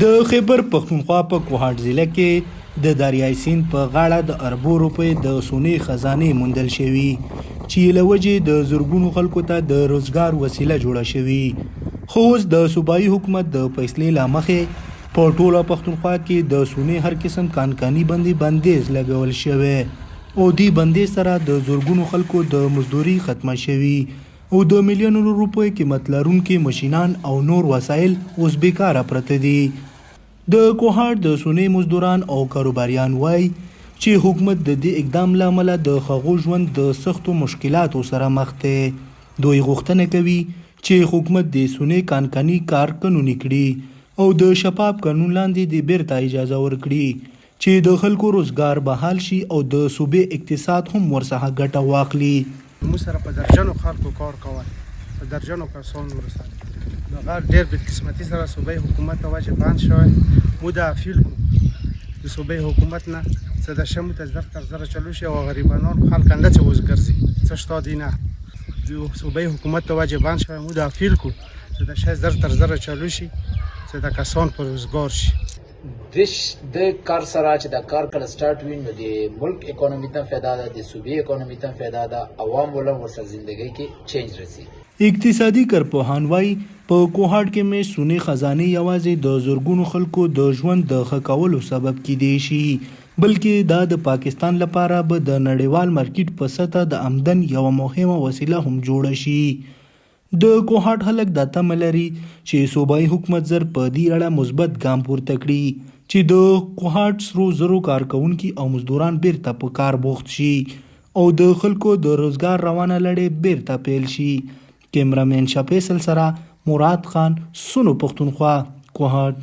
د خیبر پښتونخوا په کوهاټ ضلع کې د دریای سیند په غاړه د اربو روپۍ د سونې خزانې موندل شوي چې له وجې د زرګونو خلکو ته د روزګار وسیله جوړه شوي. خو اوس د صوبایي حکومت د فیصلې له مخې په ټوله پښتونخوا کې د سونې هر قسم کانکاني باندې بندیز لګول شوی او دې بندیز سره د زرګونو خلکو د مزدوري ختمه شوي او د میلیونونو روپیو قیمت لرونکي ماشینان او نور وسایل اوس بیکاره پرته دي. د کوهاټ د سونې مزدوران او کاروباریان وایي چې حکومت د دې اقدام له امله د هغو ژوند د سختو مشکلاتو سره مخ دی. دوی غوښتنه کوي چې حکومت د سونې کانکاني کار قانوني کړي او د شفاف قانون لاندې د بیرته اجازه ورکړي چې د خلکو روزګار بحال شي او د صوبې اقتصاد هم ورڅخه ګټه واخلي. موږ سره په درجنو خلکو کار کول، په درجنو کسانو ورسره د هغه ډېر بدقسمتي سره صوبایي حکومت ته وجه بند شوی. موږ د اپیل کوو د صوبایي حکومت نه څه د شه موږ ته زر تر زره چلو شي او غریبانو خلک انده څه اوس ګرځي څه شته دی نه. د صوبایي حکومت ته وجه بند شوی. موږ د اپیل کوو چې د شه زر تر زره چلو شي چې د کسان پر روزګار شي. د کار سره چې د کار کله سٹارټ وي نو د ملک اکانومي ته فایده ده، د صوبې اکانومي ته فایده ده، عوام ولهم ورسره زندگی کې چینج رسي. اقتصادي کارپوهان وایي په کوهاټ کې مې سونې خزانې یوازې د زرګونو خلکو د ژوند د ښه کولو سبب کیدی شي، بلکې دا د پاکستان لپاره به د نړیوال مارکیټ په سطح د آمدن یوه مهمه وسیله هم جوړه شي. د کوهاټ خلک دا تمه لري چې صوبایي حکومت زر په دې اړه مثبت ګام پورته کړي چې د کوهاټ سرو زرو کارکونکي او مزدوران بیرته په کار بوخت شي او د خلکو د روزګار روانه لړۍ بیرته پیل شي. کیمرامین شاه فیصل سره مراد خان، سونو پښتونخوا، کوهاټ.